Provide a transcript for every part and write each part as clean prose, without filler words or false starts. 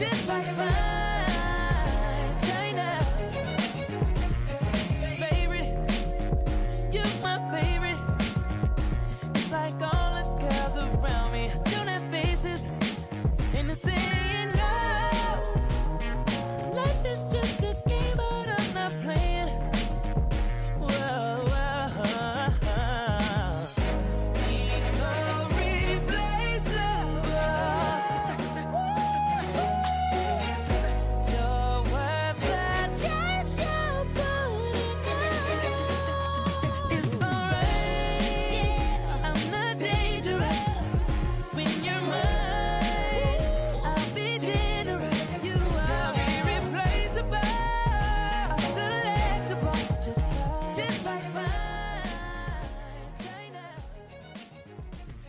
just like mine. China. Favorite, you're my favorite. It's like all the girls around me don't have faces in the city and girls. Life is just a game, but I'm not playing. Whoa, whoa. He's so replaceable. You're worth that. Just your body now. It's alright. I'm not dangerous. When you're mine, I'll be generous. You are irreplaceable, collectible, just like mine. China.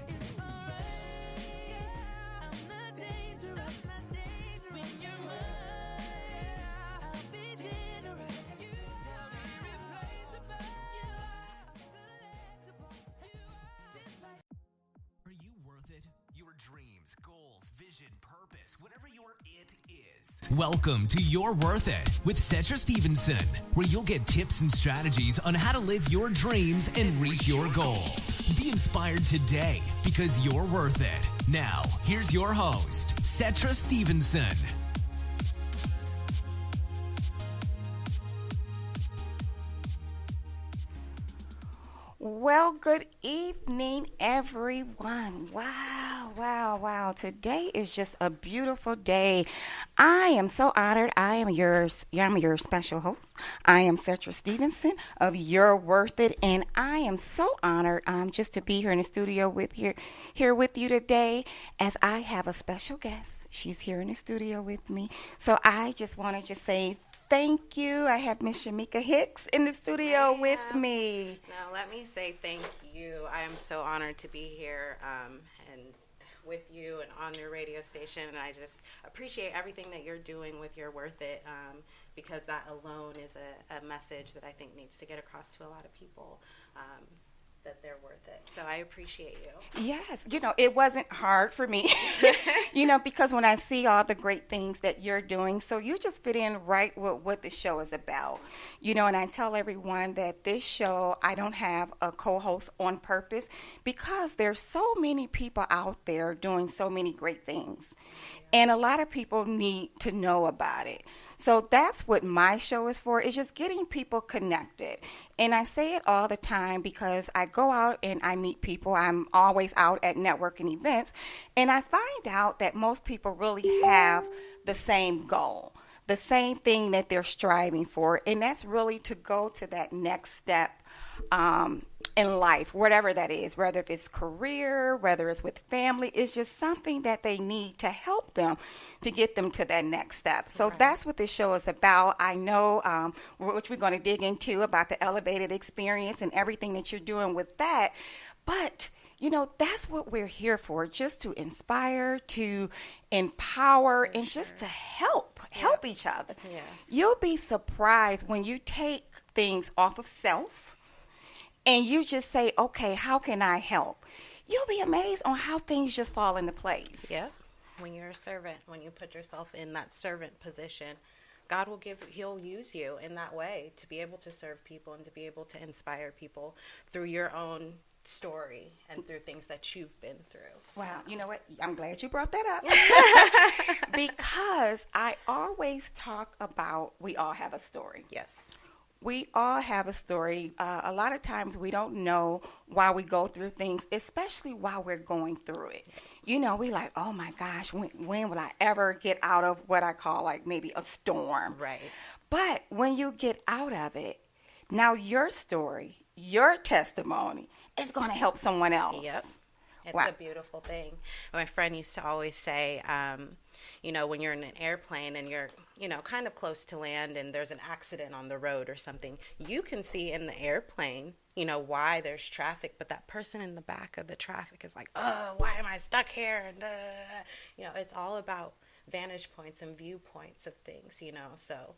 It's alright. I'm not dangerous. When you're mine, I'll be generous. You are irreplaceable, collectible, just like. Are you worth it? Your dreams, goals, vision, purpose, whatever your it is. Welcome to You're Worth It with Cetra Stevenson, where you'll get tips and strategies on how to live your dreams and reach your goals. Be inspired today because you're worth it. Now, here's your host, Cetra Stevenson. Well, good evening, everyone. Wow. Today is just a beautiful day. I am so honored. I am your special host. I am Cetra Stevenson of You're Worth It, and I am so honored just to be here in the studio with you today, as I have a special guest. She's here in the studio with me. So I just want to say thank you. I have Miss Shemicka Hicks in the studio with me. Now, let me say thank you. I am so honored to be here and with you and on your radio station. And I just appreciate everything that you're doing with You're Worth It, because that alone is a message that I think needs to get across to a lot of people. That they're worth it. So I appreciate you. Yes, it wasn't hard for me, because when I see all the great things that you're doing, so you just fit in right with what the show is about. And I tell everyone that this show, I don't have a co-host on purpose, because there's so many people out there doing so many great things. And a lot of people need to know about it. So that's what my show is for, is just getting people connected. And I say it all the time because I go out and I meet people. I'm always out at networking events. And I find out that most people really have the same goal, the same thing that they're striving for. And that's really to go to that next step in life, whatever that is, whether if it's career, whether it's with family, it's just something that they need to help them to get them to that next step. So That's what this show is about. I know, which we're going to dig into about the elevated experience and everything that you're doing with that. But that's what we're here for, just to inspire, to empower, and just to help each other. Yes. You'll be surprised when you take things off of self and you just say, okay, how can I help? You'll be amazed on how things just fall into place. Yeah. When you're a servant, when you put yourself in that servant position, He'll use you in that way to be able to serve people and to be able to inspire people through your own story and through things that you've been through. Wow. You know what? I'm glad you brought that up. Because I always talk about we all have a story. Yes. We all have a story. A lot of times we don't know why we go through things, especially while we're going through it. We like, oh my gosh, when will I ever get out of what I call like maybe a storm? Right. But when you get out of it, now your story, your testimony is going to help someone else. Yep. It's Wow. a beautiful thing. My friend used to always say, when you're in an airplane and you're, kind of close to land and there's an accident on the road or something, you can see in the airplane, why there's traffic, but that person in the back of the traffic is like, oh, why am I stuck here? And, it's all about vantage points and viewpoints of things, so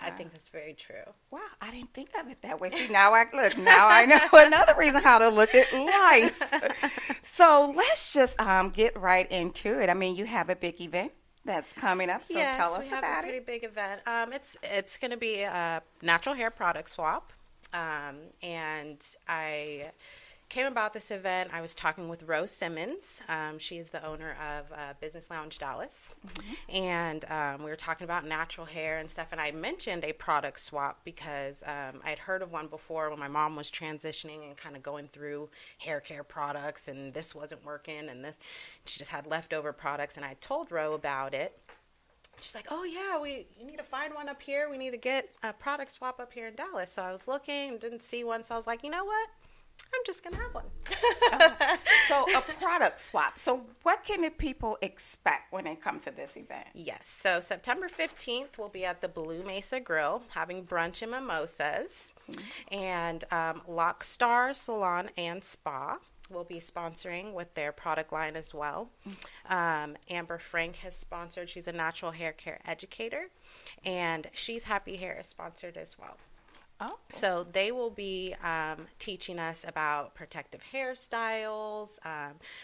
I think that's very true. Wow, I didn't think of it that way. See, now I know another reason how to look at life. So let's just get right into it. I mean, you have a big event that's coming up. So yes, tell us we have about a pretty it. big event. It's going to be a natural hair product swap. And I came about this event. I was talking with Rose Simmons. She is the owner of Business Lounge Dallas. And we were talking about natural hair and stuff. And I mentioned a product swap because I'd heard of one before when my mom was transitioning and kind of going through hair care products. And this wasn't working. And she just had leftover products. And I told Ro about it. She's like, oh, yeah, you need to find one up here. We need to get a product swap up here in Dallas. So I was looking, didn't see one. So I was like, you know what? I'm just going to have one. So a product swap. So what can the people expect when they come to this event? Yes. So September 15th, we'll be at the Blue Mesa Grill having brunch and mimosas. And Lockstar Salon and Spa will be sponsoring with their product line as well. Amber Frank has sponsored. She's a natural hair care educator, and She's Happy Hair is sponsored as well. Oh. So they will be teaching us about protective hairstyles,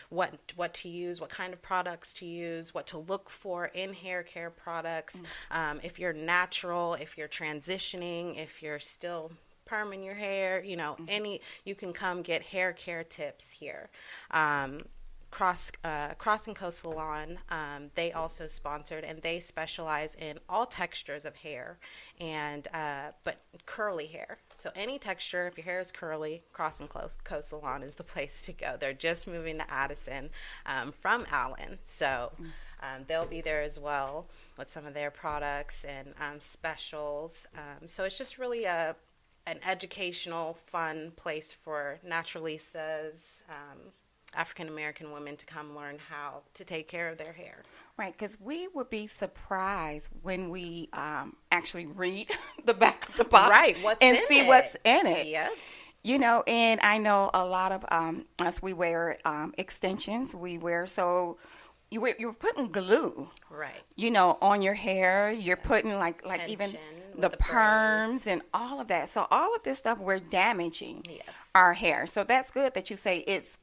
what to use, what kind of products to use, what to look for in hair care products. If you're natural, if you're transitioning, if you're still perming your hair, you can come get hair care tips here. Cross and Coast Salon, they also sponsored, and they specialize in all textures of hair, and but curly hair. So any texture, if your hair is curly, Cross and Coast Salon is the place to go. They're just moving to Addison from Allen, so they'll be there as well with some of their products and specials. So it's just really an educational, fun place for naturalistas, African-American women to come learn how to take care of their hair. Right, because we would be surprised when we actually read the back of the box, right, and see what's in it. Yeah. And I know a lot of us, we wear extensions. You're putting glue, right? On your hair. You're putting like even the perms and all of that. So all of this stuff, we're damaging our hair. So that's good that you say it's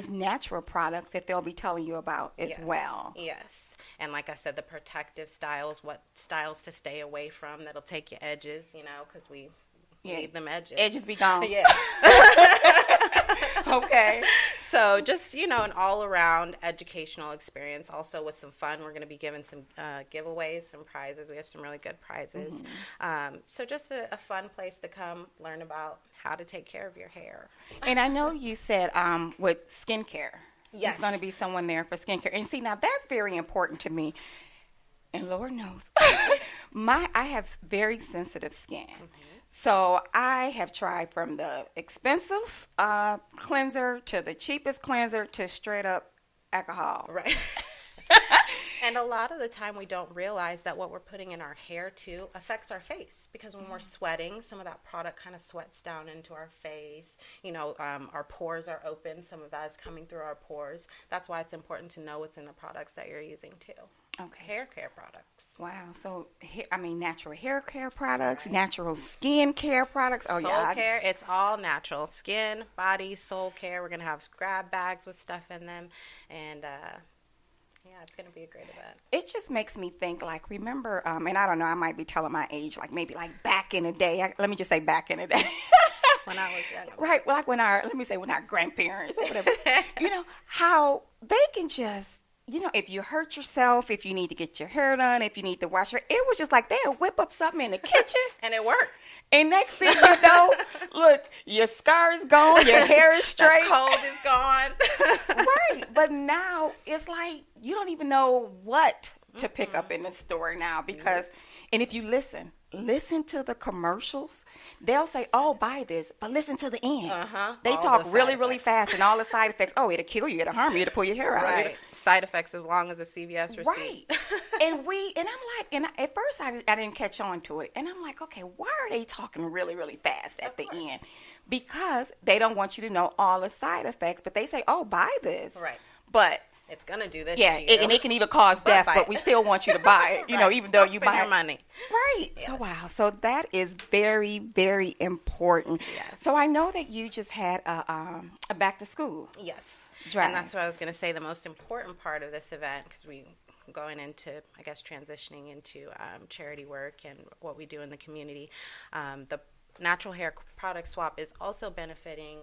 natural products that they'll be telling you about as well. Yes. And like I said, the protective styles, what styles to stay away from that'll take your edges, because we leave them edges. Edges be gone. Yeah. Okay. So just, an all-around educational experience. Also with some fun, we're going to be giving some giveaways, some prizes. We have some really good prizes. So just a fun place to come learn about how to take care of your hair. And I know you said with skincare. Yes. There's going to be someone there for skincare. And see, now that's very important to me. And Lord knows, I have very sensitive skin. So I have tried from the expensive cleanser to the cheapest cleanser to straight up alcohol. Right. And a lot of the time we don't realize that what we're putting in our hair too affects our face, because when we're sweating, some of that product kind of sweats down into our face. Our pores are open. Some of that is coming through our pores. That's why it's important to know what's in the products that you're using too. Okay. Hair care products. Wow. So, natural hair care products, natural skin care products. Oh, soul care. It's all natural. Skin, body, soul care. We're going to have grab bags with stuff in them. And, it's going to be a great event. It just makes me think, remember, and I don't know, I might be telling my age, maybe back in the day. Let me just say back in the day. When I was young. Right. Well, when our grandparents or whatever, how they can just, if you hurt yourself, if you need to get your hair done, if you need to wash your, it was just they'll whip up something in the kitchen. And it worked. And next thing you know, look, your scar is gone, your hair is straight. The cold is gone. Right. But now it's you don't even know what to pick up in the store now because, and if you listen to the commercials, they'll say, oh, buy this, but listen to the end. They all talk really, really fast and all the side effects. Oh, it'll kill you, it'll harm you, it'll pull your hair out. Right. Side effects as long as a CVS receipt. Right. and at first I didn't catch on to it. And I'm like, okay, why are they talking really, really fast at the end? Because they don't want you to know all the side effects, but they say, oh, buy this. Right. But it's going to do this to you. And it can even cause death, but we still want you to buy it, right. Even though you buy your money. Right. Yes. So, wow. So that is very, very important. Yes. So I know that you just had a back to school. Yes. Drive. And that's what I was going to say, the most important part of this event, because we going into, I guess, transitioning into charity work and what we do in the community. The natural hair product swap is also benefiting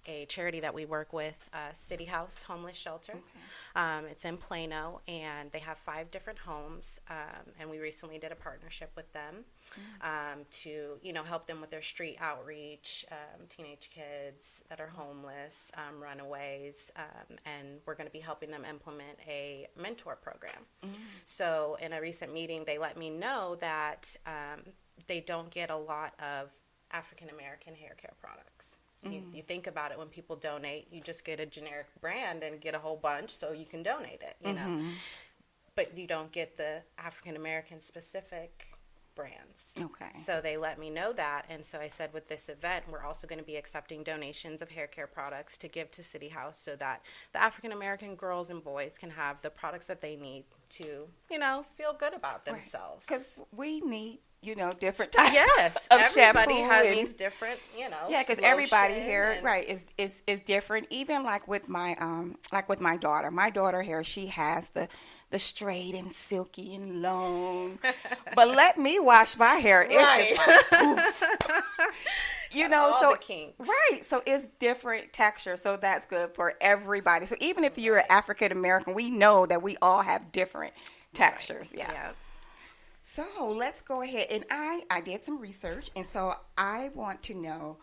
a charity that we work with, City House Homeless Shelter. Okay. It's in Plano, and they have 5 different homes, and we recently did a partnership with them to, help them with their street outreach, teenage kids that are homeless, runaways, and we're going to be helping them implement a mentor program. So in a recent meeting, they let me know that they don't get a lot of African-American hair care products. You think about it, when people donate, you just get a generic brand and get a whole bunch so you can donate it, you know. But you don't get the African-American specific brands. Okay. So they let me know that, and so I said with this event, we're also going to be accepting donations of hair care products to give to City House so that the African-American girls and boys can have the products that they need to, feel good about themselves. Because we need different types of everybody shampoo has these different, Yeah, because everybody hair, is different. Even like with my daughter. My daughter hair, she has the straight and silky and long. But let me wash my hair. It's just like, oof. All so the kinks. So it's different texture. So that's good for everybody. So even if you're African American, we know that we all have different textures. Right. Yeah. So let's go ahead, and I did some research, and so I want to know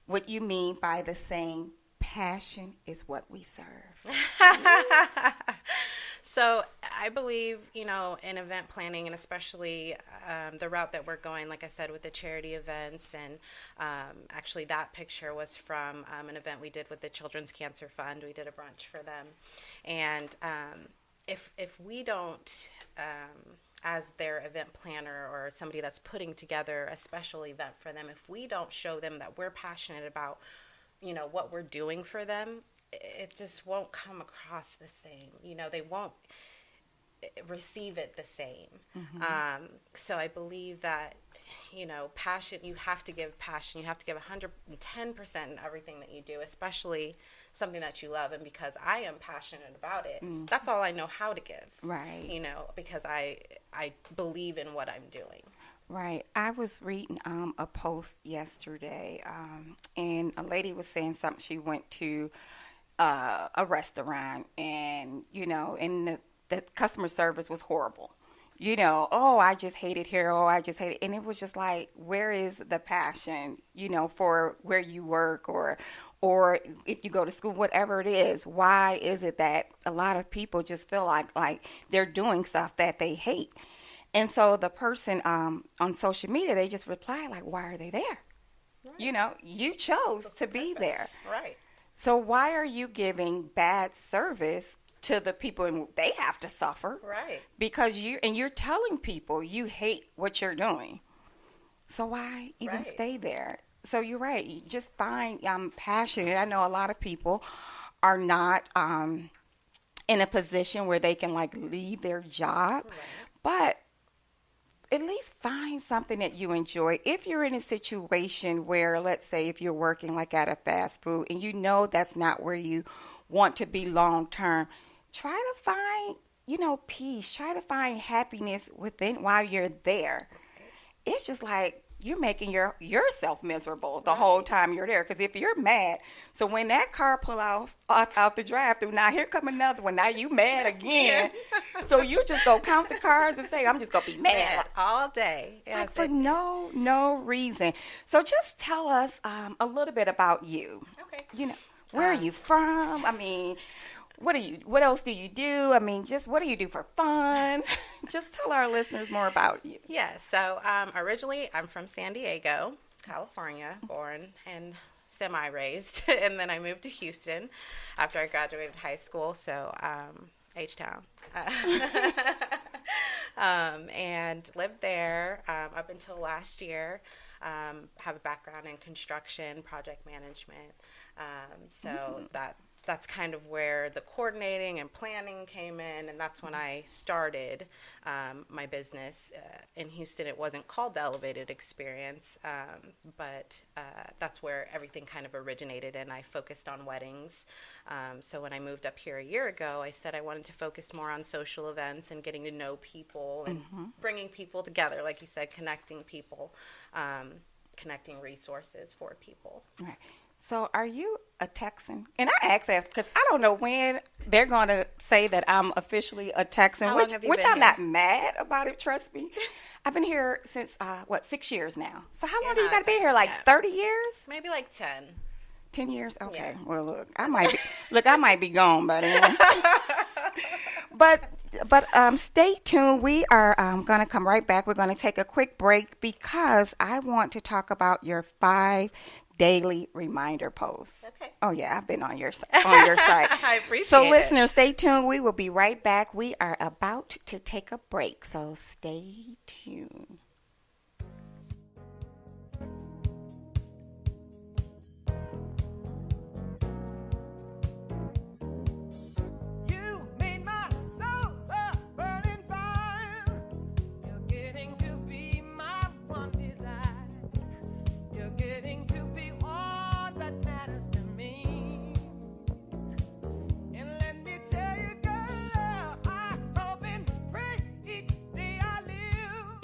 what you mean by the saying, passion is what we serve. So I believe, in event planning, and especially the route that we're going, like I said, with the charity events, and actually that picture was from an event we did with the Children's Cancer Fund. We did a brunch for them, and if we don't, as their event planner or somebody that's putting together a special event for them, if we don't show them that we're passionate about, what we're doing for them, it just won't come across the same. They won't receive it the same. So I believe that, passion, you have to give passion. You have to give 110% in everything that you do, especially something that you love. And because I am passionate about it, that's all I know how to give. Right. Because I believe in what I'm doing. Right. I was reading a post yesterday, and a lady was saying something. She went to a restaurant, and, and the customer service was horrible. Oh, I just hate it here. Oh, I just hate it. And it was just like, where is the passion, for where you work or if you go to school, whatever it is? Why is it that a lot of people just feel like they're doing stuff that they hate? And so the person on social media, they just replied like, why are they there? Right. You chose to be there. Right. So why are you giving bad service to the people, and they have to suffer? Right. Because you're telling people you hate what you're doing. So why even stay there? So you're right. You just find passionate. I know a lot of people are not in a position where they can leave their job, but at least find something that you enjoy. If you're in a situation where, let's say, if you're working at a fast food and that's not where you want to be long term, try to find, peace. Try to find happiness within while you're there. It's just like you're making yourself miserable the whole time you're there. Because if you're mad, so when that car pull out the drive-through, now here come another one. Now you mad again. So you just go count the cars and say, I'm just gonna be mad all day. Yes, for no reason. So just tell us a little bit about you. Okay. Where are you from? I mean, what else do you do? I mean, just what do you do for fun? Just tell our listeners more about you. Yeah, so originally I'm from San Diego, California, born and semi-raised, and then I moved to Houston after I graduated high school, so H-Town. And lived there up until last year. Have a background in construction, project management, so that that's kind of where the coordinating and planning came in, and that's when I started my business in Houston. It wasn't called the Elevated Experience, but that's where everything kind of originated, and I focused on weddings. So when I moved up here a year ago, I said I wanted to focus more on social events and getting to know people and bringing people together, like you said, connecting people, connecting resources for people. Right. So are you a Texan? And I ask that because I don't know when they're going to say that I'm officially a Texan, How long have you which been I'm here? not mad about it, trust me. I've been here since, 6 years now. So how long do you not got to be here? Texan Like yet. 30 years? Maybe like 10. 10 years? Okay. Yeah. Well, look, I might be gone by then. But stay tuned. We are going to come right back. We're going to take a quick break because I want to talk about your 5 daily reminder posts. Okay. Oh yeah, I've been on your site. I appreciate So it. listeners, stay tuned. We will be right back. We are about to take a break, so stay tuned. You made my soul a burning fire. You're getting to be my one desire. You're getting to be all that matters to me. And let me tell you, girl, I hope and pray each day I live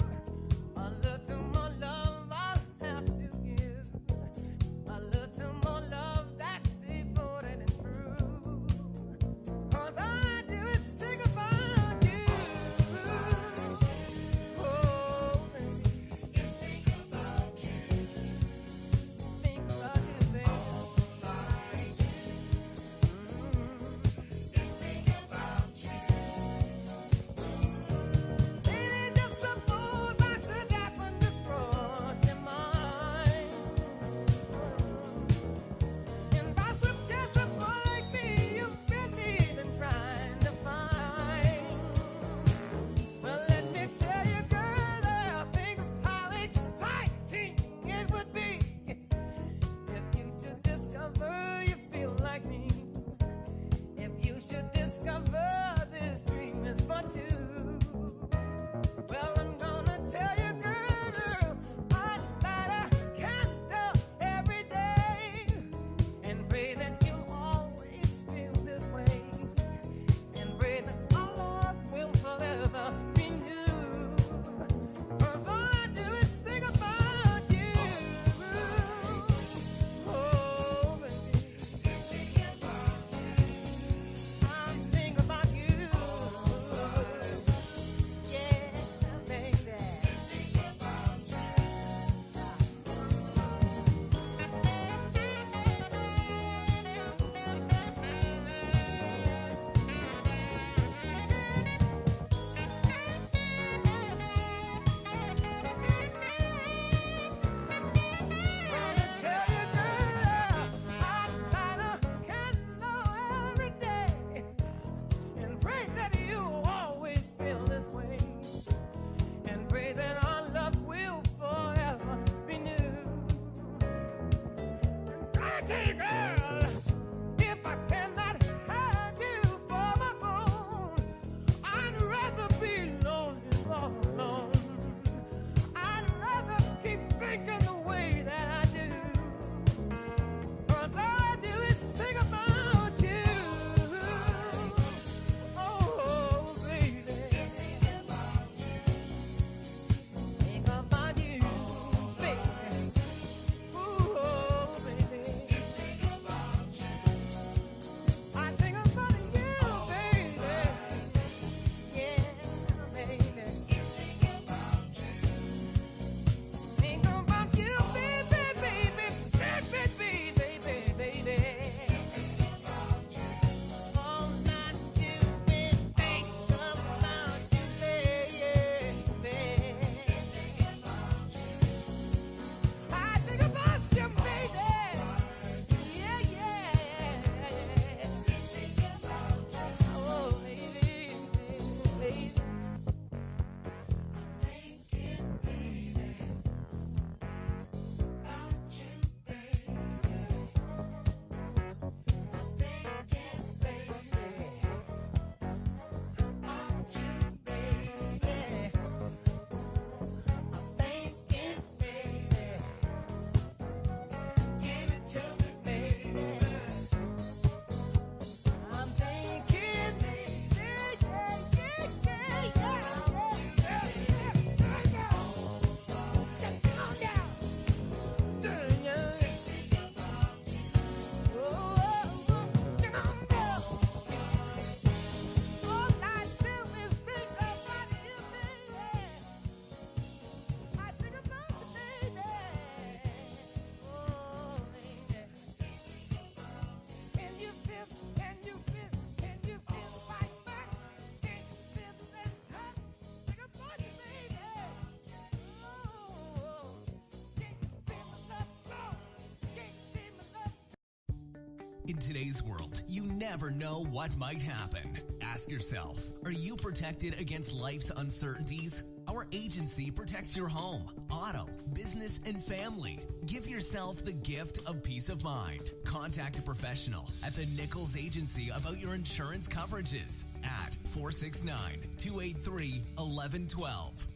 In today's world, you never know what might happen. Ask yourself, are you protected against life's uncertainties? Our agency protects your home, auto, business, and family. Give yourself the gift of peace of mind. Contact a professional at the Nichols Agency about your insurance coverages at 469-283-1112.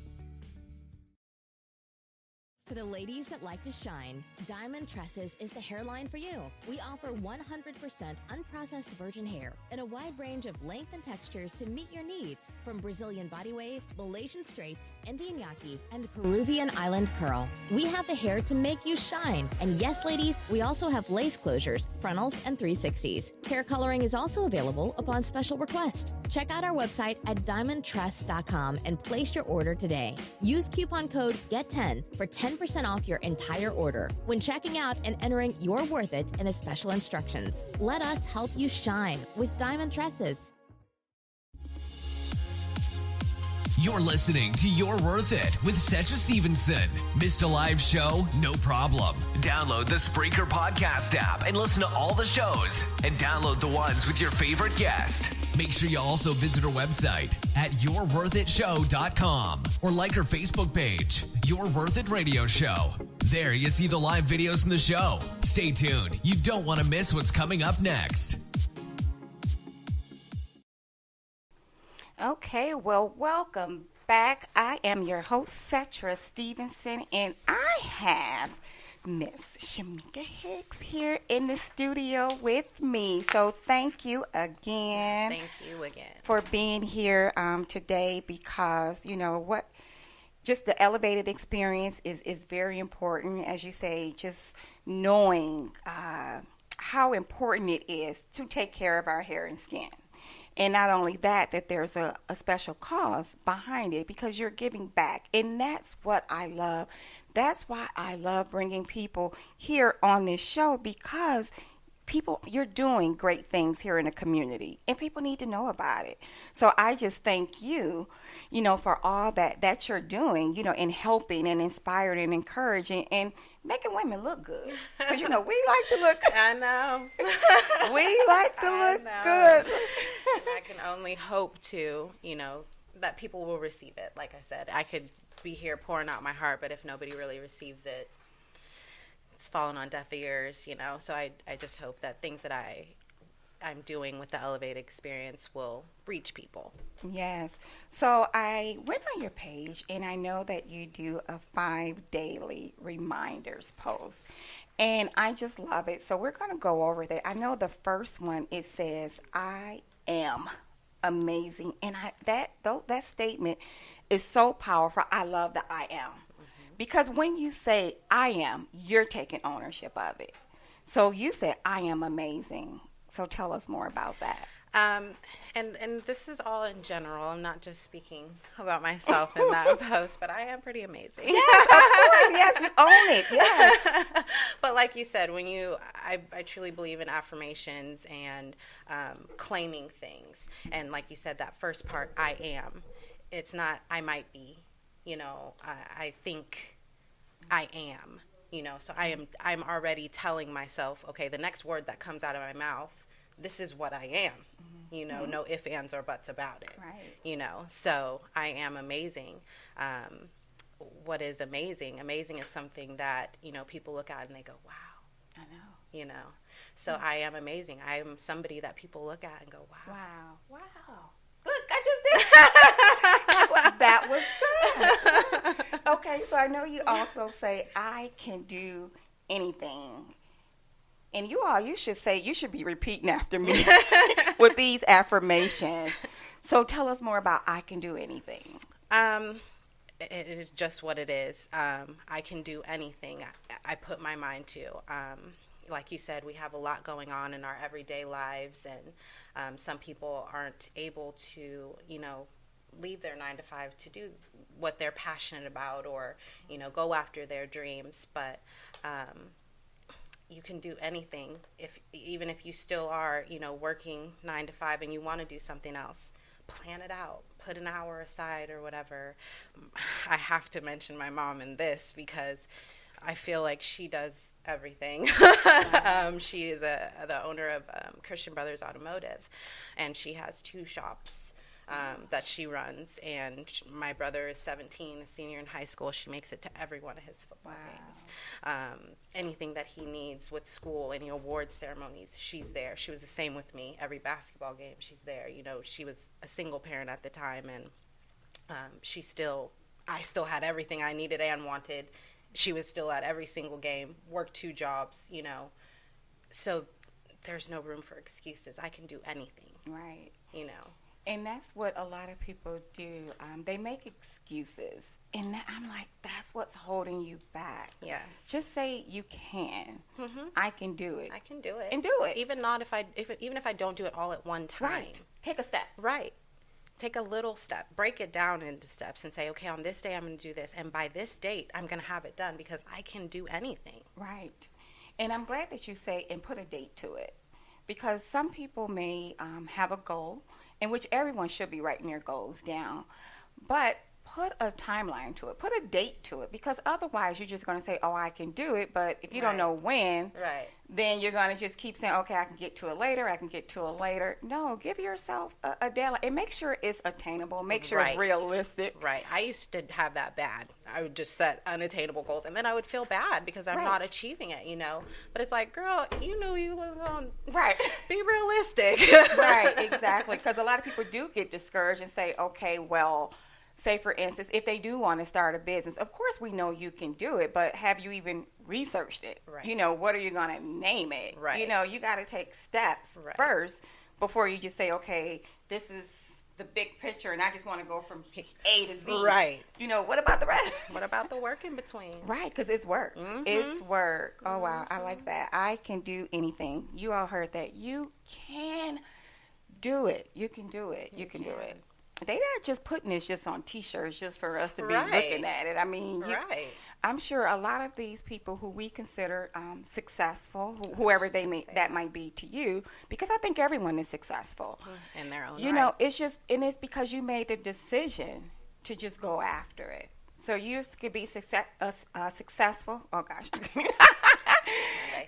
For the ladies that like to shine, Diamond Tresses is the hairline for you. We offer 100% unprocessed virgin hair in a wide range of length and textures to meet your needs, from Brazilian body wave, Malaysian straights, Indian yaki, and Peruvian island curl. We have the hair to make you shine. And yes, ladies, we also have lace closures, frontals, and 360s. Hair coloring is also available upon special request. Check out our website at diamondtress.com and place your order today. Use coupon code GET10 for 10% off your entire order when checking out and entering You're Worth It in the special instructions. Let us help you shine with Diamond Tresses. You're listening to You're Worth It with Sesha Stevenson. Missed a live show? No problem. Download the Spreaker podcast app and listen to all the shows. And download the ones with your favorite guest. Make sure you also visit her website at yourworthitshow.com or like her Facebook page, You're Worth It Radio Show. There you see the live videos from the show. Stay tuned. You don't want to miss what's coming up next. Okay, well, welcome back. I am your host, Sesha Stevenson, and I have Miss Shemicka Hicks here in the studio with me. So thank you again. Thank you again for being here today, because you know what, just the elevated experience is very important. As you say, just knowing how important it is to take care of our hair and skin. And not only that there's a special cause behind it, because you're giving back. And that's what I love. That's why I love bringing people here on this show, because you're doing great things here in the community, and people need to know about it. So I just thank you, for all that you're doing, in helping and inspiring and encouraging and making women look good. Because, we like to look good. I know. We like to look good. I can only hope to, that people will receive it. Like I said, I could be here pouring out my heart, but if nobody really receives it, it's fallen on deaf ears, So I just hope that things that I'm doing with the Elevate experience will reach people. Yes. So I went on your page, and I know that you do a 5 daily reminders post, and I just love it. So we're going to go over that. I know the first one, it says, I am amazing. And that statement is so powerful. I love the I am. Because when you say I am, you're taking ownership of it. So you said I am amazing. So tell us more about that. And this is all in general. I'm not just speaking about myself in that post, but I am pretty amazing. Yes, of course. Yes, you own it. Yes. But like you said, I truly believe in affirmations and claiming things. And like you said, that first part, I am. It's not I might be. I think I am, so I'm already telling myself, okay, the next word that comes out of my mouth, this is what I am, no ifs, ands, or buts about it, right. So I am amazing. What is amazing? Amazing is something that, people look at and they go, wow, I know, so I am amazing. I am somebody that people look at and go, wow. Look, I just did. That was good. Okay, so I know you also say I can do anything. And you should be repeating after me with these affirmations. So tell us more about I can do anything. It is just what it is. I can do anything I put my mind to. Like you said, we have a lot going on in our everyday lives, and some people aren't able to, leave their 9 to 5 to do what they're passionate about, or, go after their dreams. But you can do anything even if you still are, working 9 to 5 and you want to do something else. Plan it out. Put an hour aside or whatever. I have to mention my mom in this, because I feel like she does everything. She is the owner of Christian Brothers Automotive, and she has 2 shops that she runs. And my brother is 17, a senior in high school. She makes it to every one of his football games. Anything that he needs with school, any award ceremonies, she's there. She was the same with me. Every basketball game, she's there. You know, she was a single parent at the time, and I still had everything I needed and wanted. She was still at every single game, worked 2 jobs, you know. So there's no room for excuses. I can do anything. Right. You know. And that's what a lot of people do. They make excuses. And I'm like, that's what's holding you back. Yes. Just say you can. I can do it. I can do it. And do it. Even if I don't do it all at one time. Right. Take a step. Right. Take a little step. Break it down into steps and say, okay, on this day I'm going to do this. And by this date, I'm going to have it done because I can do anything. Right. And I'm glad that you say and put a date to it. Because some people may have a goal, in which everyone should be writing their goals down. But put a timeline to it. Put a date to it. Because otherwise, you're just going to say, oh, I can do it. But if you don't know when, then you're going to just keep saying, okay, I can get to it later. I can get to it later. No, give yourself a deadline. And make sure it's attainable. Make sure it's realistic. Right. I used to have that bad. I would just set unattainable goals. And then I would feel bad because I'm not achieving it, you know. But it's like, girl, you knew you was going to be realistic. Right, exactly. Because a lot of people do get discouraged and say, okay, well, say, for instance, if they do want to start a business, of course we know you can do it, but have you even researched it? Right. You know, what are you going to name it? Right. You know, you got to take steps first before you just say, okay, this is the big picture, and I just want to go from A to Z. Right. You know, what about the rest? What about the work in between? Right, because it's work. It's work. Oh, wow. I like that. I can do anything. You all heard that. You can do it. You can do it. You can do it. They not just putting this just on T-shirts just for us to be looking at it. I mean, I'm sure a lot of these people who we consider successful, whoever that might be to you, because I think everyone is successful in their own. You know, it's just, and it's because you made the decision to just go after it. So you could be successful. Oh gosh.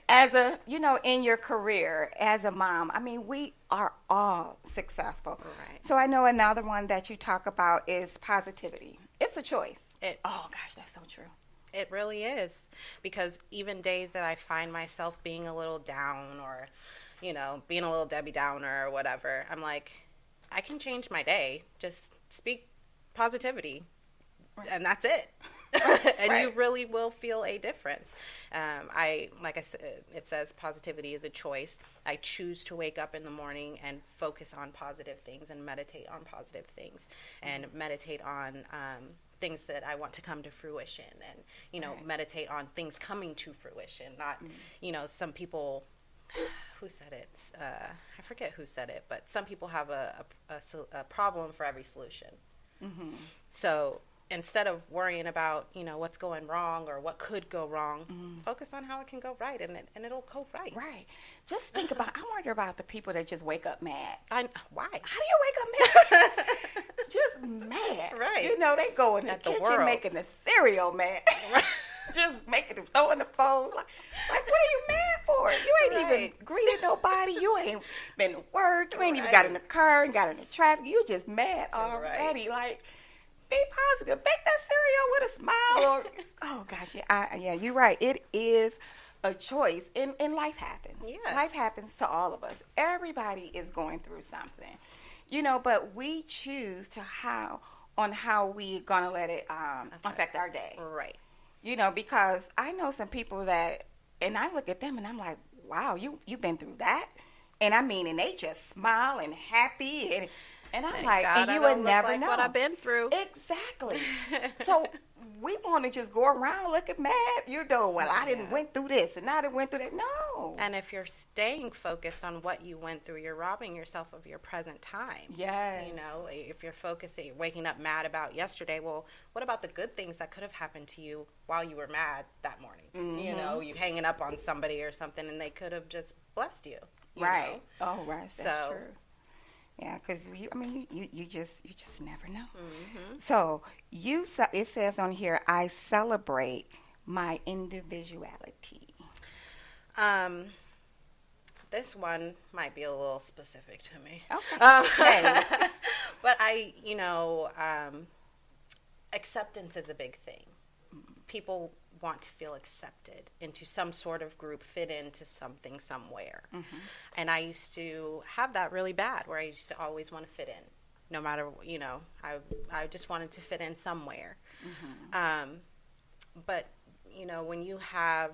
As a, you know, in your career, as a mom, I mean, we are all successful. Right. So I know another one that you talk about is positivity. It's a choice. Oh gosh, that's so true. It really is. Because even days that I find myself being a little down or, you know, being a little Debbie Downer or whatever, I'm like, I can change my day. Just speak positivity. And that's it. And you really will feel a difference. Like I said, it says positivity is a choice. I choose to wake up in the morning and focus on positive things and meditate on positive things and meditate on things that I want to come to fruition and, you know, meditate on things coming to fruition. Not, you know, some people, who said it? I forget who said it, but some people have a problem for every solution. So instead of worrying about, you know, what's going wrong or what could go wrong, focus on how it can go right, and it'll go right. Right. Just think about, I wonder about the people that just wake up mad. Why? How do you wake up mad? Just mad. Right. You know, they go in the kitchen making the cereal mad. Just making them, throwing the phone. Like, what are you mad for? You ain't even greeted nobody. You ain't been to work. You ain't even got in the car and got in the traffic. You just mad already. Like, be positive. Make that cereal with a smile. Or, oh, gosh. Yeah, you're right. It is a choice. And life happens. Yes. Life happens to all of us. Everybody is going through something. You know, but we choose how we're going to let it affect our day. Right. You know, because I know some people that, and I look at them and I'm like, wow, you've been through that? And I mean, and they just smile and happy and I'm like, God, and you would never know what I've been through. Exactly. So we want to just go around looking mad. You know, well, I didn't went through this and I didn't went through that. No. And if you're staying focused on what you went through, you're robbing yourself of your present time. Yes. You know, if you're focusing, waking up mad about yesterday, well, what about the good things that could have happened to you while you were mad that morning? You know, you hanging up on somebody or something and they could have just blessed you. Right. Know? Oh, right. That's true. Yeah, because you just never know. So it says on here, I celebrate My individuality. This one might be a little specific to me. Okay. But acceptance is a big thing. People want to feel accepted into some sort of group, fit into something somewhere. Mm-hmm. And I used to have that really bad, where I used to always want to fit in. No matter, I just wanted to fit in somewhere. Mm-hmm. But, when you have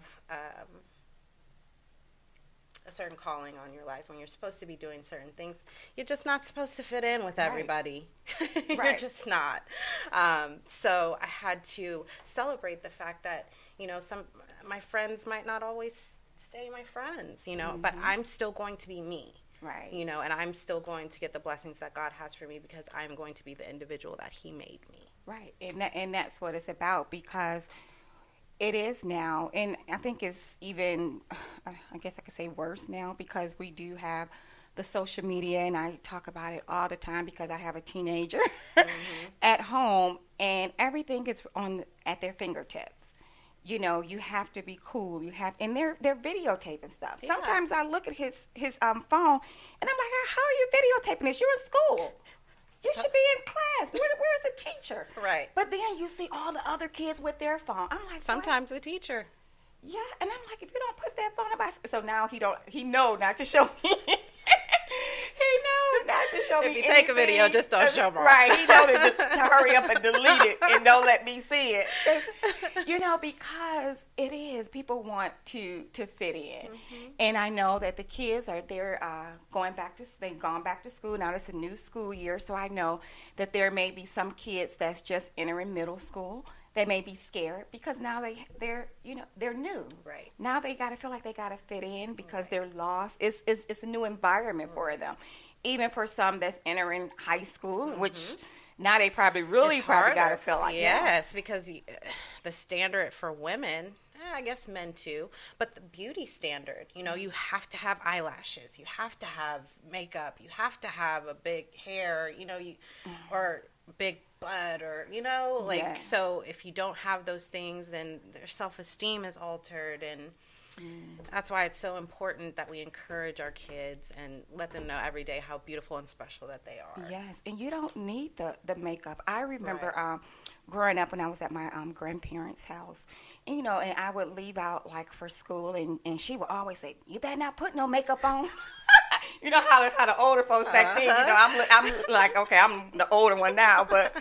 a certain calling on your life, when you're supposed to be doing certain things, you're just not supposed to fit in with everybody. Right. You're just not. So I had to celebrate the fact that, some my friends might not always stay my friends, mm-hmm. but I'm still going to be me. Right. And I'm still going to get the blessings that God has for me, because I'm going to be the individual that He made me. Right. And that's what it's about, because it is now, and I think it's even, I guess I could say worse now, because we do have the social media, and I talk about it all the time because I have a teenager mm-hmm. at home, and everything is at their fingertips. You have to be cool. And they're videotaping stuff. Yeah. Sometimes I look at his phone, and I'm like, how are you videotaping this? You're in school. You should be in class. Where's the teacher? Right. But then you see all the other kids with their phone. I'm like, sometimes the teacher. Yeah, and I'm like, if you don't put that phone up, so now he know not to show me. He know not to show me. If you take a video, just don't show me. Right. He know to hurry up and delete it and don't let me see it. Because it is, people want to fit in. Mm-hmm. And I know that the kids they've gone back to school. Now it's a new school year, so I know that there may be some kids that's just entering middle school. They may be scared because now they're new. Right. Now they got to feel like they got to fit in because they're lost. It's a new environment for them. Even for some that's entering high school, mm-hmm. which now they probably got to feel like that. Yes, because the standard for women, I guess men too, but the beauty standard, you have to have eyelashes, you have to have makeup, you have to have a big hair, or big butt, or so if you don't have those things, then their self-esteem is altered, and that's why it's so important that we encourage our kids and let them know every day how beautiful and special that they are. Yes, and you don't need the makeup. I remember growing up when I was at my grandparents' house, and, and I would leave out for school, and she would always say, "You better not put no makeup on." You know how the older folks back then. I'm like, okay, I'm the older one now, but.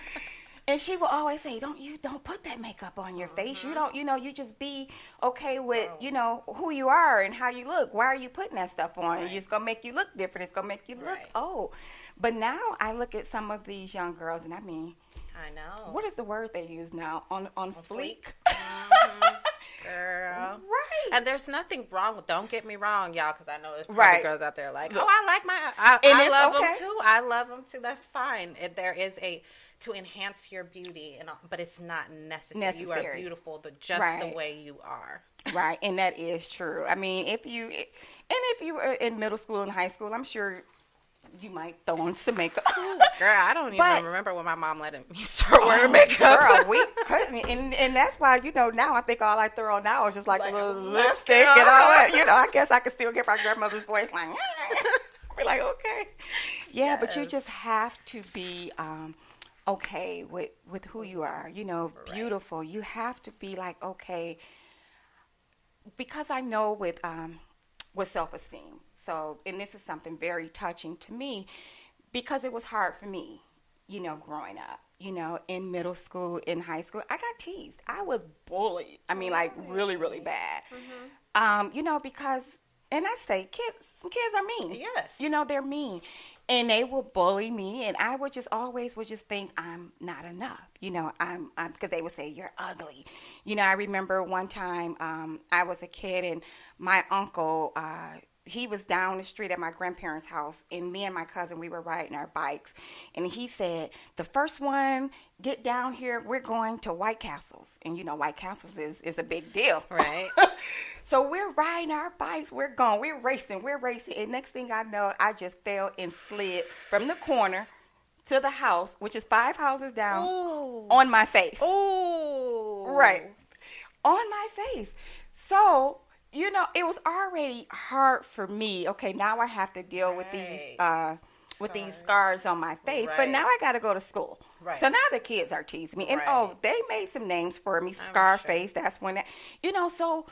And she will always say, don't put that makeup on your face. Mm-hmm. You just be okay with, who you are and how you look. Why are you putting that stuff on? Right. It's going to make you look different. It's going to make you look old. But now I look at some of these young girls, and I know. What is the word they use now? On fleek? Mm-hmm. Girl. Right. And there's nothing wrong with, don't get me wrong, y'all, because I know there's probably girls out there like, I like I love them too. I love them too. That's fine. There is to enhance your beauty, but it's not necessary. You are beautiful the way you are. Right, and that is true. I mean, if you were in middle school and high school, I'm sure you might throw on some makeup. Girl, I don't even remember when my mom let me start wearing makeup. Girl, we couldn't, and that's why now I think all I throw on now is just like a little lipstick and all that. I guess I could still get my grandmother's voice like. We're like, okay, yeah, yes. But you just have to be. Okay with who you are, beautiful. You have to be like, okay, because I know with self-esteem. So, and this is something very touching to me because it was hard for me, growing up, in middle school, in high school. I got teased. I was bullied. I mean, really, really bad. Mm-hmm. Because, and I say kids are mean. Yes. They're mean. And they will bully me, and I would just always think I'm not enough. I'm because they would say you're ugly. I remember one time I was a kid, and my uncle he was down the street at my grandparents' house, and me and my cousin, we were riding our bikes, and he said, "The first one get down here, we're going to White Castles." And White Castles is a big deal, right? So we're riding our bikes, we're going, we're racing, and next thing I know, I just fell and slid from the corner to the house, which is 5 houses down, on my face. Oh, right. on my face. So, you know, it was already hard for me. Okay, now I have to deal with these scars on my face. But now I got to go to school. Right. So now the kids are teasing me. And, they made some names for me. Scarface, that's when, so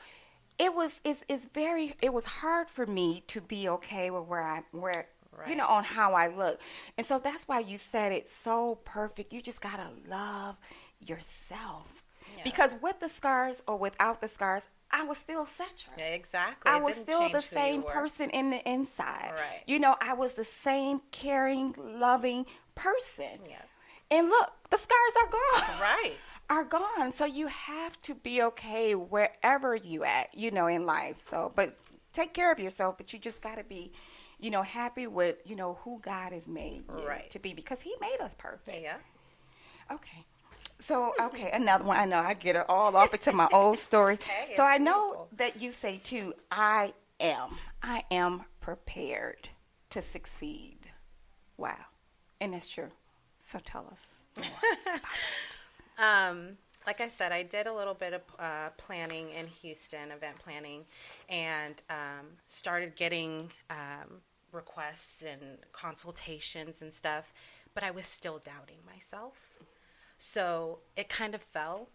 it was hard for me to be okay with on how I look. And so that's why you said it so perfect. You just got to love yourself. Yeah. Because with the scars or without the scars, I was still Cetra. Yeah, exactly. I was still the same person in the inside. Right. I was the same caring, loving person. Yeah. And look, the scars are gone. Right. Are gone. So you have to be okay wherever you at, in life. So, but take care of yourself, but you just got to be, happy with, who God has made you to be, because he made us perfect. Yeah. Okay. So, another one. I know I get it all off into my old story. So I know that you say too, I am prepared to succeed. Wow. And that's true. So tell us more about it. Like I said, I did a little bit of planning in Houston, event planning, and started getting requests and consultations and stuff, but I was still doubting myself. So it kind of fell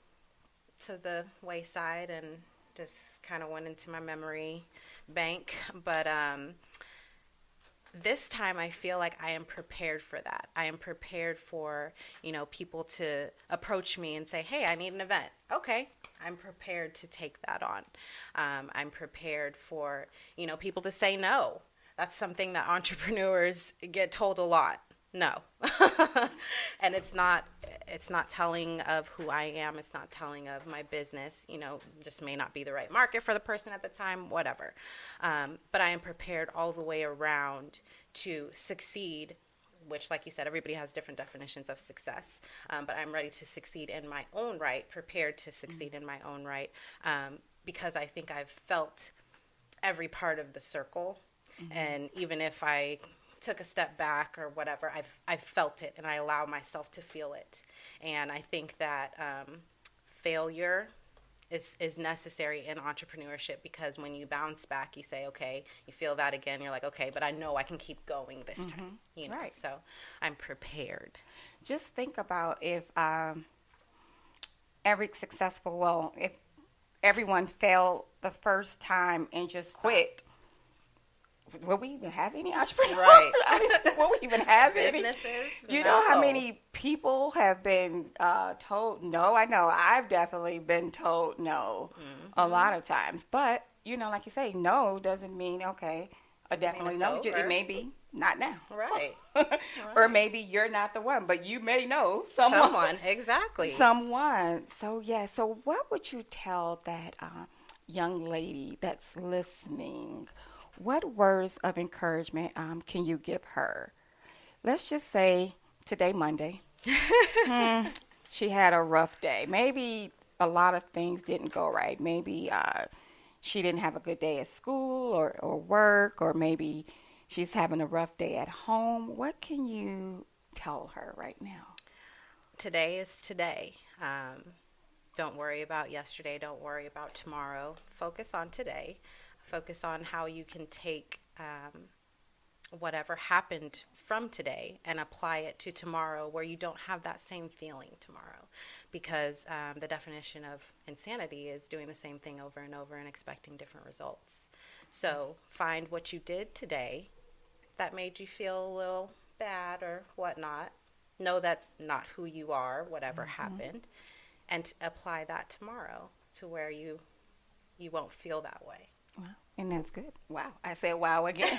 to the wayside and just kind of went into my memory bank. But this time I feel like I am prepared for that. I am prepared for, people to approach me and say, hey, I need an event. Okay. I'm prepared to take that on. I'm prepared for, people to say no. That's something that entrepreneurs get told a lot. No. And it's not telling of who I am. It's not telling of my business, just may not be the right market for the person at the time, whatever. But I am prepared all the way around to succeed, which, like you said, everybody has different definitions of success. But I'm ready to succeed in my own right, prepared to succeed in my own right, because I think I've felt every part of the circle. Mm-hmm. And even if I took a step back or whatever, I've felt it, and I allow myself to feel it. And I think that failure is necessary in entrepreneurship, because when you bounce back, you say, okay, you feel that again, you're like, okay, but I know I can keep going this time. Right. So I'm prepared. Just think about if if everyone failed the first time and just quit, will we even have any entrepreneurs? Right. Will we even have businesses? You know how many people have been told no? I know I've definitely been told no a lot of times. But, like you say, no doesn't mean, okay, definitely no. Over. It may be not now. Right. Or maybe you're not the one, but you may know someone. Exactly. Someone. So, so what would you tell that young lady that's listening? What words of encouragement can you give her? Let's just say today, Monday, she had a rough day. Maybe a lot of things didn't go right. Maybe she didn't have a good day at school or work, or maybe she's having a rough day at home. What can you tell her right now? Today is today. Don't worry about yesterday. Don't worry about tomorrow. Focus on today. Focus on how you can take whatever happened from today and apply it to tomorrow, where you don't have that same feeling tomorrow. Because the definition of insanity is doing the same thing over and over and expecting different results. So find what you did today that made you feel a little bad or whatnot. Know that's not who you are, whatever happened, and apply that tomorrow to where you won't feel that way. Wow. And that's good. Wow. I said wow again.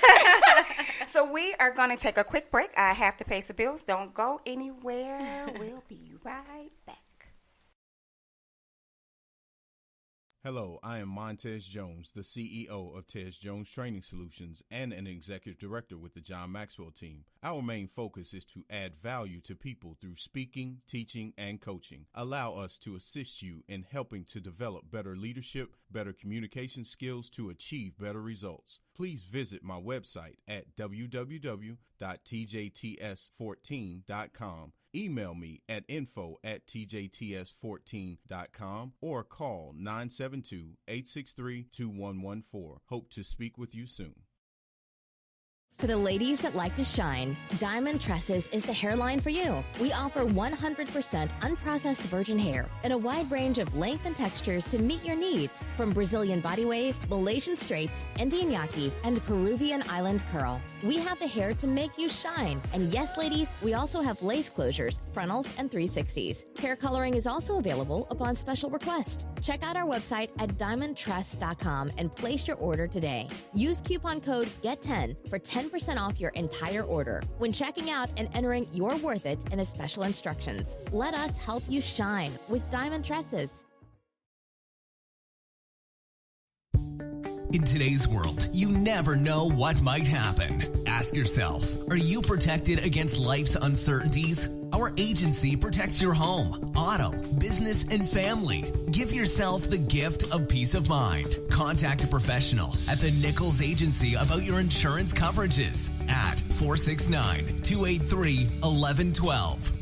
So we are going to take a quick break. I have to pay some bills. Don't go anywhere. We'll be right back. Hello, I am Montez Jones, the CEO of Tez Jones Training Solutions and an executive director with the John Maxwell team. Our main focus is to add value to people through speaking, teaching, and coaching. Allow us to assist you in helping to develop better leadership, better communication skills to achieve better results. please visit my website at www.tjts14.com. Email me at info@tjts14.com or call 972-863-2114. Hope to speak with you soon. For the ladies that like to shine, Diamond Tresses is the hairline for you. We offer 100% unprocessed virgin hair in a wide range of length and textures to meet your needs, from Brazilian body wave, Malaysian straights, Indian yaki, and Peruvian island curl. We have the hair to make you shine. And yes, ladies, we also have lace closures, frontals, and 360s. Hair coloring is also available upon special request. Check out our website at diamondtress.com and place your order today. Use coupon code GET10 for 10% off your entire order when checking out and entering "You're Worth It" in the special instructions. Let us help you shine with Diamond Tresses. In today's world, you never know what might happen. Ask yourself, are you protected against life's uncertainties? Our agency protects your home, auto, business, and family. Give yourself the gift of peace of mind. Contact a professional at the Nichols Agency about your insurance coverages at 469-283-1112.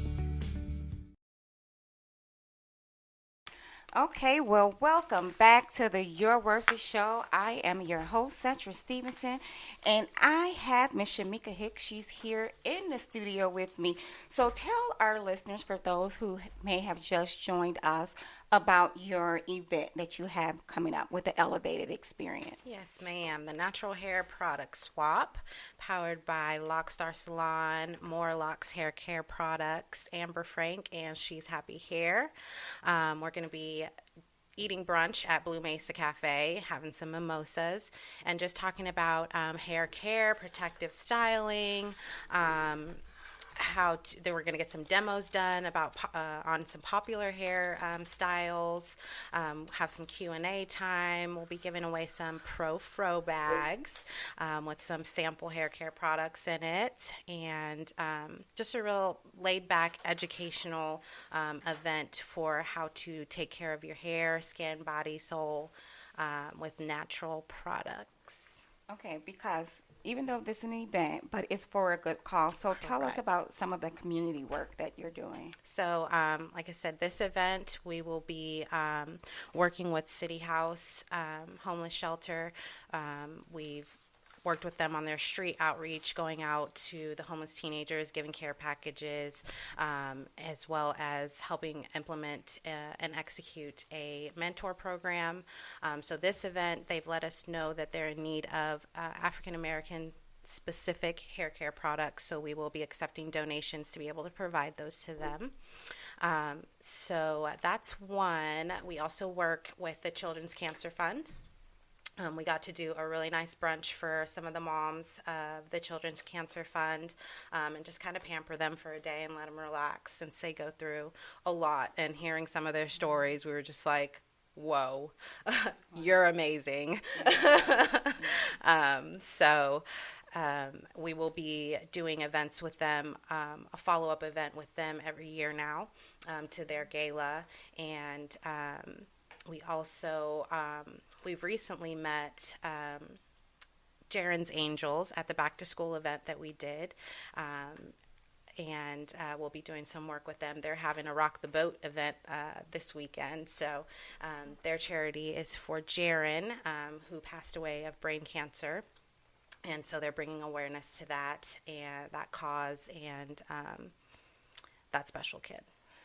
Okay, well, welcome back to the You're Worth It show. I am your host, Cetra Stevenson, and I have Miss Shemicka Hicks. She's here in the studio with me. So tell our listeners, for those who may have just joined us, about your event that you have coming up with the Elevated Experience. Yes, ma'am. The Natural Hair Product Swap, powered by Lockstar Salon, More Locks Hair Care Products, Amber Frank, and She's Happy Hair. We're going to be eating brunch at Blue Mesa Cafe, having some mimosas, and just talking about hair care, protective styling, they were going to get some demos done about on some popular hair styles, have some Q&A time. We'll be giving away some Pro-Fro bags with some sample hair care products in it, and just a real laid-back educational event for how to take care of your hair, skin, body, soul with natural products. Okay, because even though this is an event, but it's for a good cause. So tell us about some of the community work that you're doing. So, like I said, this event, we will be working with City House Homeless Shelter. We've worked with them on their street outreach, going out to the homeless teenagers, giving care packages, as well as helping implement and execute a mentor program. So this event, they've let us know that they're in need of African American specific hair care products, so we will be accepting donations to be able to provide those to them. So that's one. We also work with the Children's Cancer Fund. We got to do a really nice brunch for some of the moms of the Children's Cancer Fund, and just kind of pamper them for a day and let them relax since they go through a lot. And hearing some of their stories, we were just like, whoa, you're amazing. We will be doing events with them, a follow-up event with them every year now to their gala. And we also, we've recently met Jaren's Angels at the back-to-school event that we did, and we'll be doing some work with them. They're having a Rock the Boat event this weekend, so their charity is for Jaren, who passed away of brain cancer, and so they're bringing awareness to that and that cause and that special kid.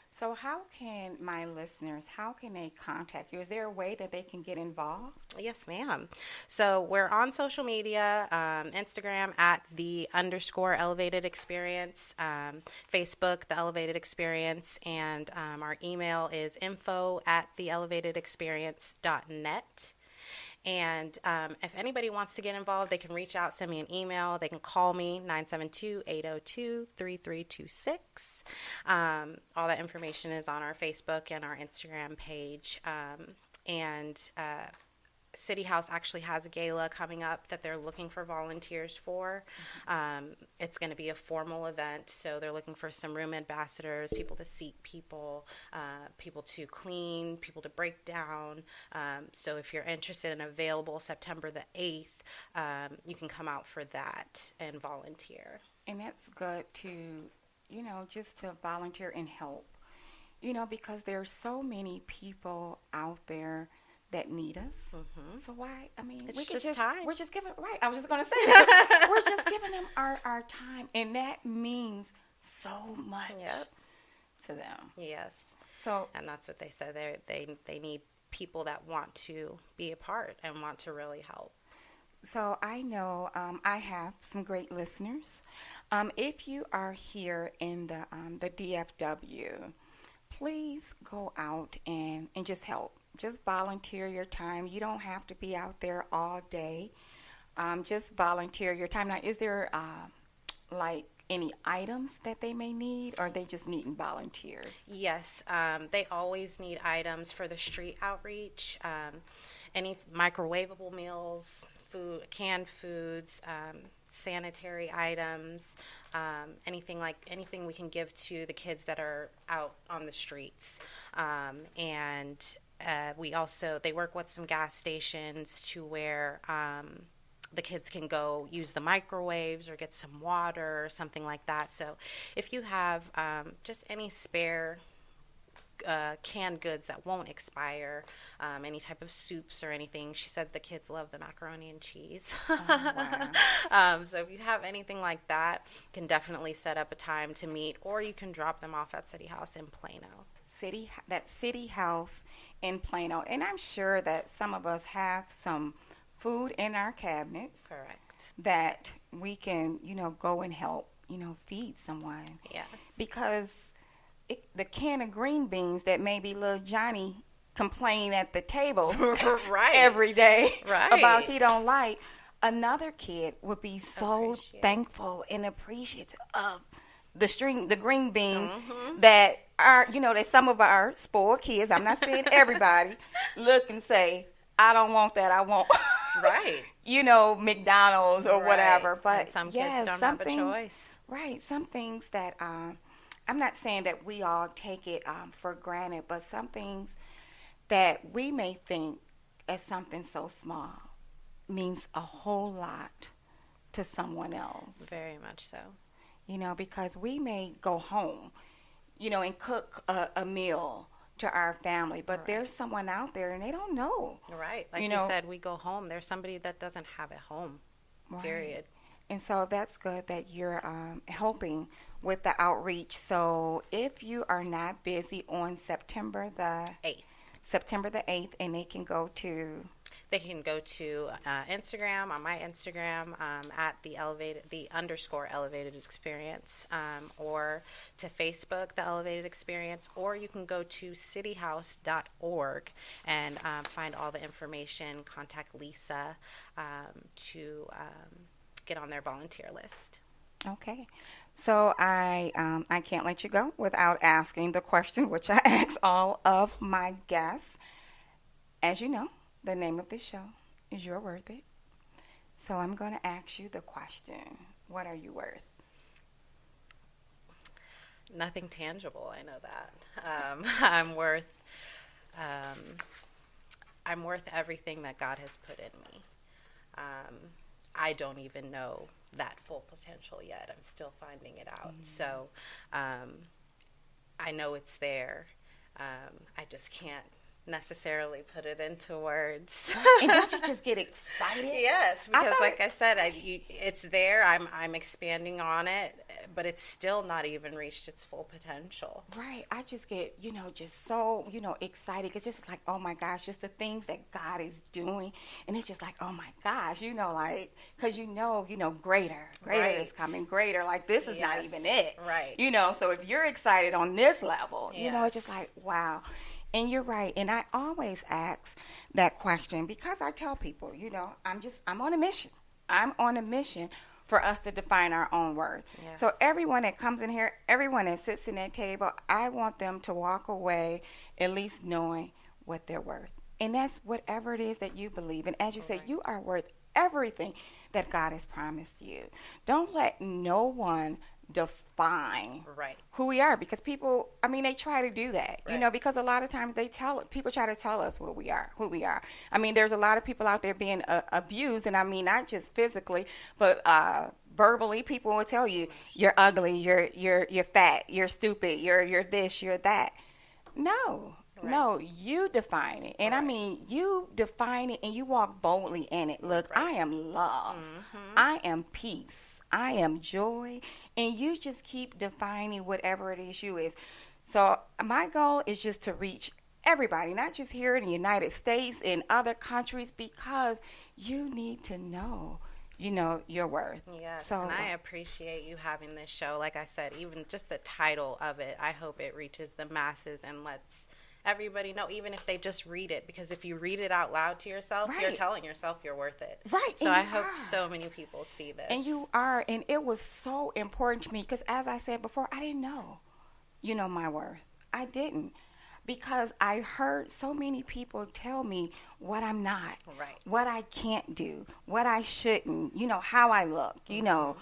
So how can my listeners, how can they contact you? Is there a way that they can get involved? Yes, ma'am. So we're on social media, Instagram at _Elevated Experience, Facebook, The Elevated Experience, and our email is info@theelevatedexperience.net. And if anybody wants to get involved, they can reach out, send me an email. They can call me, 972-802-3326. All that information is on our Facebook and our Instagram page. City House actually has a gala coming up that they're looking for volunteers for. It's going to be a formal event, so they're looking for some room ambassadors, people to seat people, people to clean, people to break down. So if you're interested and available September the 8th, you can come out for that and volunteer. And that's good to, just to volunteer and help, because there's so many people out there that need us. Mm-hmm. So why? I mean, it's just time. We're just giving, right? I was just going to say that. We're just giving them our time, and that means so much to them. Yes. So, and that's what they said. They need people that want to be a part and want to really help. So I know I have some great listeners. If you are here in the DFW, please go out and just help. Just volunteer your time. You don't have to be out there all day. Just volunteer your time. Now, is there any items that they may need, or are they just needing volunteers? Yes, they always need items for the street outreach. Any microwavable meals, food, canned foods, sanitary items, anything we can give to the kids that are out on the streets, and they work with some gas stations to where the kids can go use the microwaves or get some water or something like that. So if you have just any spare canned goods that won't expire, any type of soups or anything. She said the kids love the macaroni and cheese. Oh, wow. So if you have anything like that, you can definitely set up a time to meet, or you can drop them off at City House in Plano. City House in Plano. And I'm sure that some of us have some food in our cabinets. Correct. That we can, go and help, feed someone. Yes. Because the can of green beans that maybe little Johnny complain at the table right. every day right. about he don't like, another kid would be so thankful and appreciative of the green beans that are, that some of our spoiled kids, I'm not saying everybody, look and say, I don't want that, I want right. McDonald's or whatever. But and some kids don't have a choice. Right. Some things that I'm not saying that we all take it for granted, but some things that we may think as something so small means a whole lot to someone else. Very much so. Because we may go home, and cook a meal to our family, but right. there's someone out there and they don't know. Right. Like you said, we go home. There's somebody that doesn't have it home, right. period. And so that's good that you're helping with the outreach. So if you are not busy on September the 8th, and they can go to Instagram, on my Instagram, at the _elevated experience, or to Facebook, the Elevated Experience, or you can go to cityhouse.org and find all the information. Contact Lisa to get on their volunteer list. Okay. So I can't let you go without asking the question, which I ask all of my guests. As you know, the name of this show is You're Worth It. So I'm going to ask you the question, what are you worth? Nothing tangible, I know that. I'm worth everything that God has put in me. I don't even know that full potential yet. I'm still finding it out. So I know it's there. I just can't necessarily put it into words. And don't you just get excited? Yes, because like I said, it's there. I'm expanding on it, but it's still not even reached its full potential. Right. I just get, just so, excited. It's just like, oh my gosh, just the things that God is doing. And it's just like, oh my gosh, because greater right. is coming, greater. Like this is not even it. Right. So if you're excited on this level, yes. It's just like, wow. And you're right. And I always ask that question because I tell people, I'm on a mission. I'm on a mission for us to define our own worth. Yes. So everyone that comes in here, everyone that sits in that table, I want them to walk away at least knowing what they're worth. And that's whatever it is that you believe. And as you say, you are worth everything that God has promised you. Don't let no one define who we are, because people, I mean, they try to do that, you know, because a lot of times people try to tell us who we are. I mean, there's a lot of people out there being abused, and I mean, not just physically, but verbally. People will tell you, you're ugly, you're fat, you're stupid, you're this, you're that. No, you define it. And I mean, you define it and you walk boldly in it. Look, I am love. I am peace. I am joy. And you just keep defining whatever it is you is. So my goal is just to reach everybody, not just here in the United States, in other countries, because you need to know, you know, your worth. Yes, so, and I appreciate you having this show. Like I said, even just the title of it, I hope it reaches the masses and lets everybody know, even if they just read it, because if you read it out loud to yourself, you're telling yourself you're worth it. Right. So I hope so many people see this. And you are, and it was so important to me, because as I said before, I didn't know, you know, my worth. I didn't, because I heard so many people tell me what I'm not, what I can't do, what I shouldn't, you know, how I look, you know,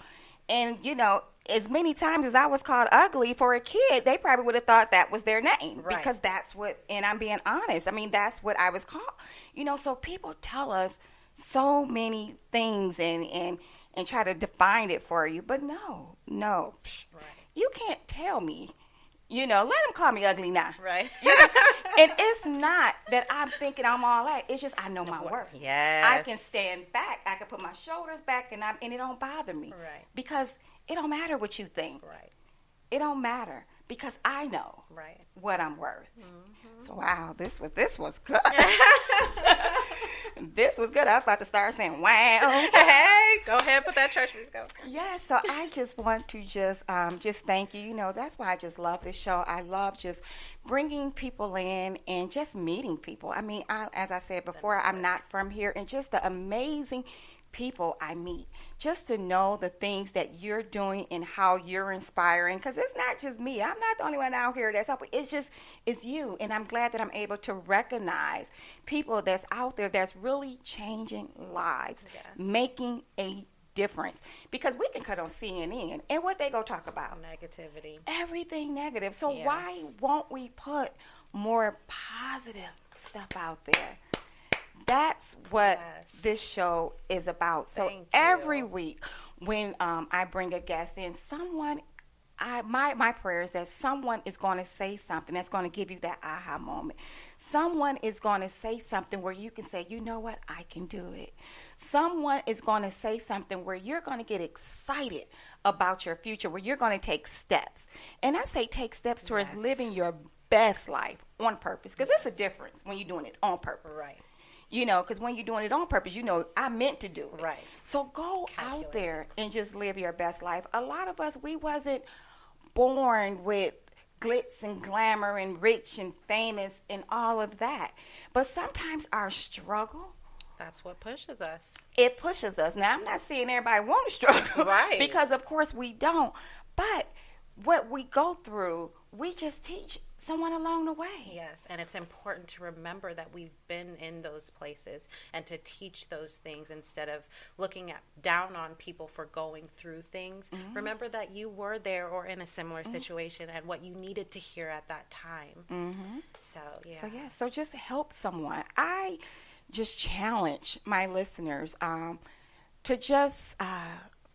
and, you know, as many times as I was called ugly for a kid, they probably would have thought that was their name, because that's what, and I'm being honest, I mean, that's what I was called, you know. So people tell us so many things and try to define it for you, but no, you can't tell me, you know, let them call me ugly now. You know? And it's not that I'm thinking I'm all that. It's just I know my worth. Yes. I can stand back. I can put my shoulders back, and it don't bother me. Because it don't matter what you think. It don't matter, because I know what I'm worth. So wow, this was good. This was good. I was about to start saying wow. Hey, go ahead, put that church music on. Yeah, so I just want to just thank you. You know, that's why I just love this show. I love just bringing people in and just meeting people. I mean, as I said before, I'm not from here, and just the amazing people I meet, just to know the things that you're doing and how you're inspiring, because it's not just me. I'm not the only one out here that's helping. It's you, and I'm glad that I'm able to recognize people that's out there that's really changing lives, making a difference, because we can cut on CNN and what they go talk about, negativity, everything negative. So why won't we put more positive stuff out there? That's what this show is about. So every week when I bring a guest in, my prayer is that someone is going to say something that's going to give you that aha moment. Someone is going to say something where you can say, you know what, I can do it. Someone is going to say something where you're going to get excited about your future, where you're going to take steps. And I say take steps towards living your best life on purpose, because it's a difference when you're doing it on purpose. You know, because when you're doing it on purpose, you know, I meant to do it. So go out there and just live your best life. A lot of us, we wasn't born with glitz and glamour and rich and famous and all of that. But sometimes our struggle, that's what pushes us. It pushes us. Now, I'm not saying everybody want to struggle. Because, of course, we don't. But what we go through, we just teach someone along the way. Yes, and it's important to remember that we've been in those places and to teach those things instead of looking down on people for going through things. Remember that you were there or in a similar situation and what you needed to hear at that time. So just help someone. I just challenge my listeners to just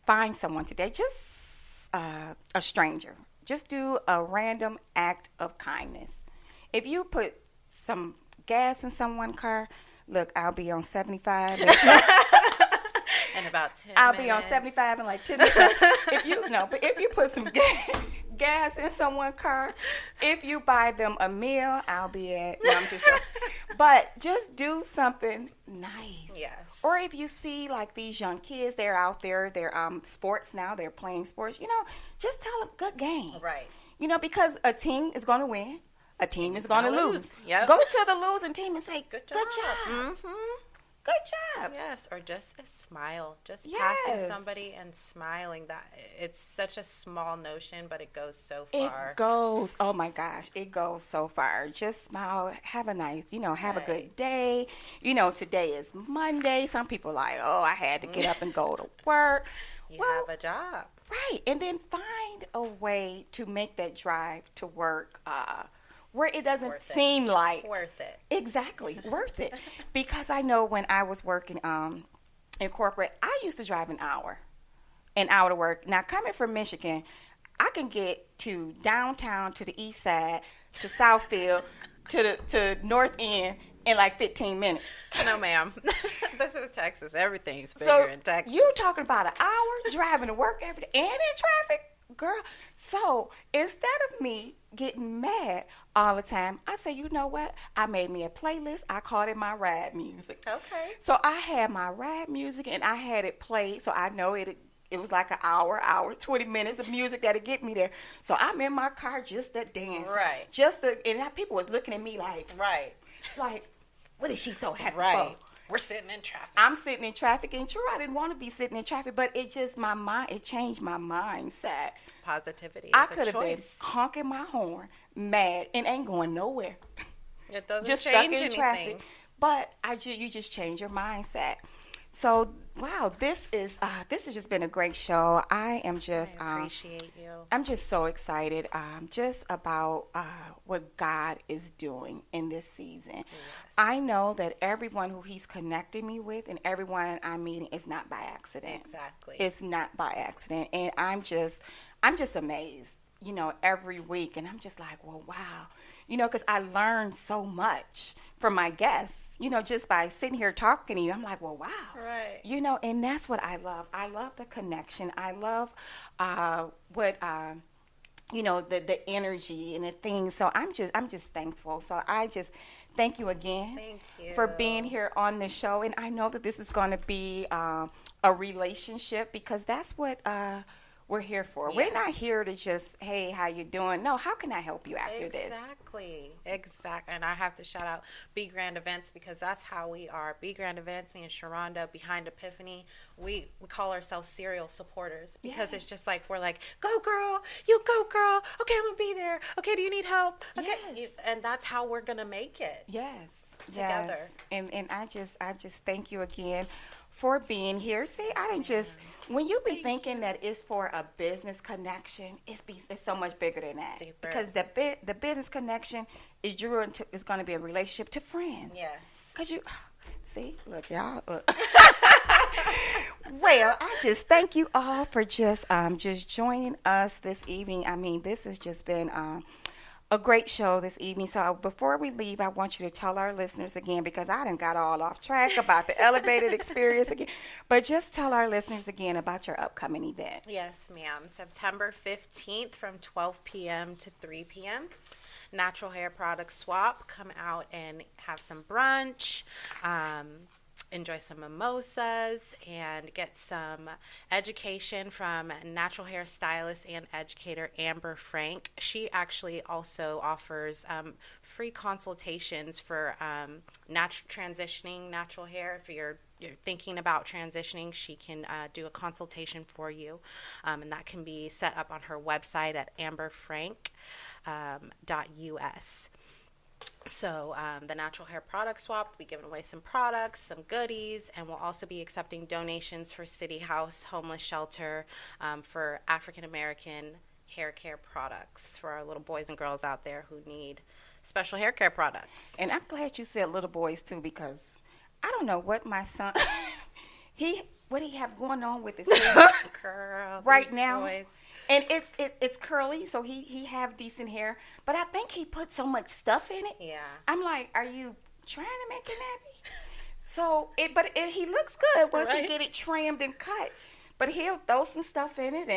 find someone today, just a stranger. Just do a random act of kindness. If you put some gas in someone's car, look, I'll be on 75. In about 10 I'll minutes. be on 75 in like 10 minutes. If you put some gas in someone's car, if you buy them a meal, I'll be at, no, I'm just joking. But just do something nice. Yes. Or if you see like these young kids, they're out there, they're sports now, they're playing sports, you know, just tell them good game. You know, because a team is going to win, a team is going to lose. Go to the losing team and say, good job. good job. Yes, or just a smile. Just Yes. passing somebody and smiling. That it's such a small notion, but it goes so far. It goes, oh my gosh, it goes so far. Just smile, have a nice, have a good day. Today is Monday. Some people like, oh, I had to get up and go to work. You have a job. Right. And then find a way to make that drive to work where it doesn't seem like worth it. Exactly, worth it. Because I know when I was working in corporate, I used to drive an hour to work. Now, coming from Michigan, I can get to downtown, to the east side, to Southfield, to North End in like 15 minutes. No, ma'am. This is Texas. Everything's bigger in Texas. You talking about an hour driving to work every day and in traffic? Girl, so instead of me getting mad all the time, I say, you know what? I made me a playlist. I called it my ride music. Okay. So I had my ride music and I had it played, so I know it was like an hour, 20 minutes of music that'll get me there. So I'm in my car just to dance. Right. And people was looking at me like, what is she so happy for? We're sitting in traffic. I'm sitting in traffic, and true, I didn't want to be sitting in traffic, but it just, it changed my mindset. Positivity is I a could have been honking my horn, mad, and ain't going nowhere. It doesn't just change stuck in anything. Traffic. But you just change your mindset. So, wow, this has just been a great show. I appreciate you. I'm just so excited just about what God is doing in this season. Yes. I know that everyone who he's connected me with and everyone I'm meeting is not by accident. Exactly. It's not by accident. And I'm just amazed, every week. And I'm just like, well, wow. Because I learned so much from my guests. Just by sitting here talking to you, I'm like, well, wow. Right. And that's what I love. I love the connection. I love the energy and the things. So I'm just thankful. So I just thank you again for being here on the show. And I know that this is going to be a relationship because that's what we're here for. Yes. We're not here to just, hey, how you doing? No, how can I help you after this? Exactly. And I have to shout out Be Grand Events because that's how we are. Be Grand Events, me and Sharonda, behind Epiphany, we call ourselves serial supporters because It's just like, we're like, go girl, you go girl. Okay, I'm going to be there. Okay, do you need help? Okay. Yes. And that's how we're going to make it. Yes. Together. Yes. And I just thank you again for being here. See, when you be thinking that it's for a business connection, it's so much bigger than that. Deeper. Because the business connection is going to be a relationship to friends. Yes. Because look, y'all. Look. Well, I just thank you all for just joining us this evening. I mean, this has just been a great show this evening. So before we leave, I want you to tell our listeners again, because I done got all off track about the elevated experience again, but just tell our listeners again about your upcoming event. Yes, ma'am. September 15th from 12 p.m. to 3 p.m. Natural hair product swap. Come out and have some brunch. Enjoy some mimosas and get some education from natural hair stylist and educator Amber Frank. She also offers free consultations for transitioning natural hair. If you're thinking about transitioning, she can do a consultation for you, and that can be set up on her website at amberfrank.us. So the Natural Hair Product Swap, we'll be giving away some products, some goodies, and we'll also be accepting donations for City House Homeless Shelter for African-American hair care products for our little boys and girls out there who need special hair care products. And I'm glad you said little boys, too, because I don't know what my son, what he have going on with his hair Girl, right now. Boys. And it's curly, so he have decent hair. But I think he put so much stuff in it. Yeah. I'm like, are you trying to make it nappy? So, he looks good once he get it trimmed and cut. But he'll throw some stuff in it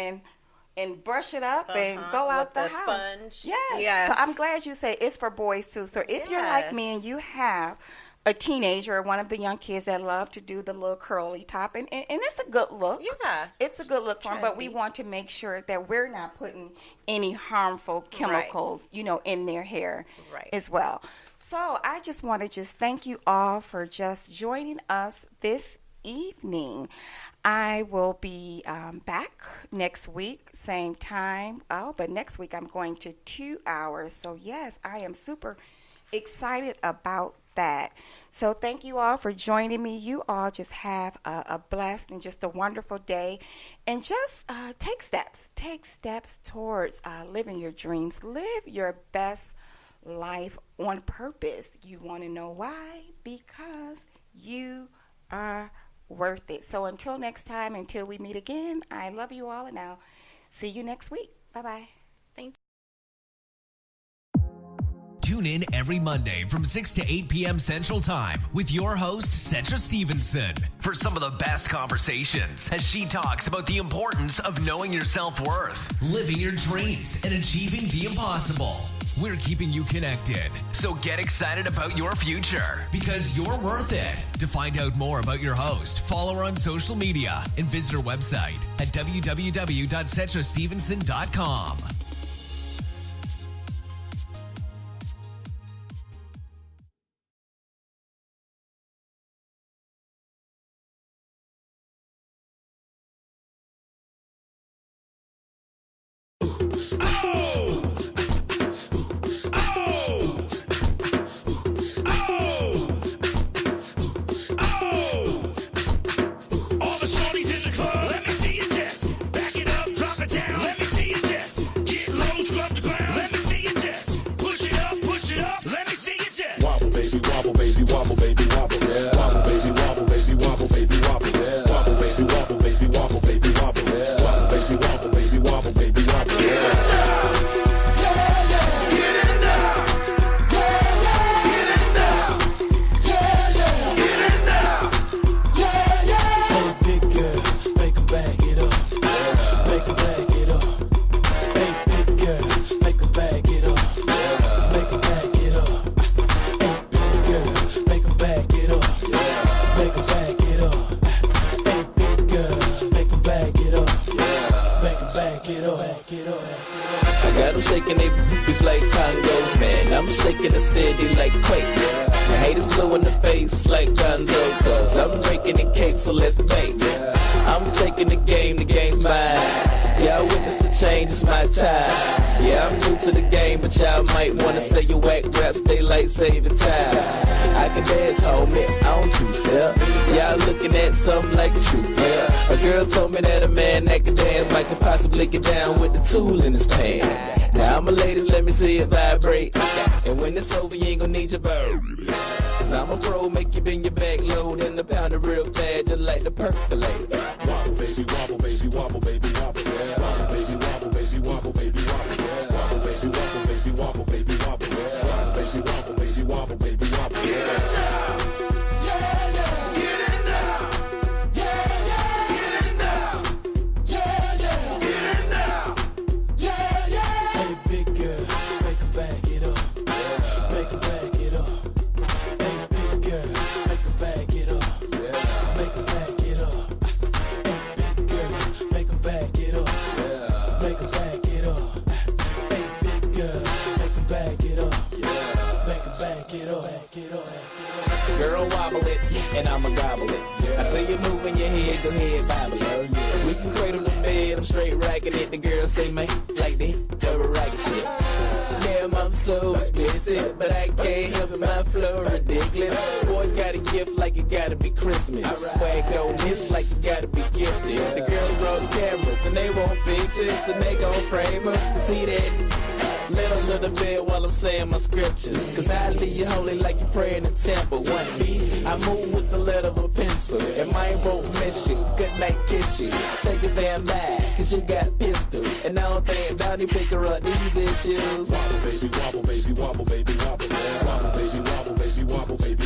and brush it up and go out the house. Sponge. Yes. So I'm glad you say it's for boys too. So if you're like me and you have a teenager or one of the young kids that love to do the little curly top, and it's a good look. Yeah. It's a good look for them, but we want to make sure that we're not putting any harmful chemicals, in their hair as well. So I just want to thank you all for just joining us this evening. I will be back next week, same time. Oh, but next week I'm going to 2 hours. So yes, I am super excited about that. So thank you all for joining me. You all just have a blessed and just a wonderful day, and just take steps towards living your dreams. Live your best life on purpose. You want to know why? Because you are worth it. So until next time, until we meet again, I love you all, and I'll see you next week. Bye-bye. Thank you. Tune in every Monday from 6 to 8 p.m. Central Time with your host, Cetra Stevenson, for some of the best conversations as she talks about the importance of knowing your self-worth, living your dreams, and achieving the impossible. We're keeping you connected, so get excited about your future because you're worth it. To find out more about your host, follow her on social media and visit her website at www.cetrastevenson.com. Saving time. I can dance, hold me on two-step. Y'all looking at something like a true player. A girl told me that a man that can dance might could possibly get down with the tool in his pants. Now, I'm a ladies, let me see it vibrate. And when it's over, you ain't gonna need your bird. Cause I'm a pro, make you bend your back low, then the pound it real fast, just like the percolate. Wobble, baby, wobble, baby, wobble, baby, wobble, yeah. Wobble, baby, wobble, baby, wobble, baby, wobble, yeah. Wobble, baby, wobble, baby, wobble, baby, wobble, yeah. Wobble, baby, wobble, baby, wobble, baby, wobble, yeah. Girl, wobble it, and I'ma gobble it. I say you moving your head, go ahead, bobble it. We can cradle the bed, I'm straight racking it. The girl say, man, like the double racket shit. Damn, I'm so expensive, but I can't help it, my flow ridiculous. Boy, got a gift like it gotta be Christmas. Swag on this like it gotta be gifted. The girls brought cameras, and they want pictures, and they gon' frame them to see that. Little bit while I'm saying my scriptures. Cause I leave you holy like you pray in the temple. One beat, I move with the letter of a pencil. And mine won't miss you, good night kiss you. Take it damn back, cause you got pistol. And I don't think Donnie pick her up these issues. Wobble baby, wobble baby, wobble baby, wobble. Wobble baby, wobble baby, wobble baby.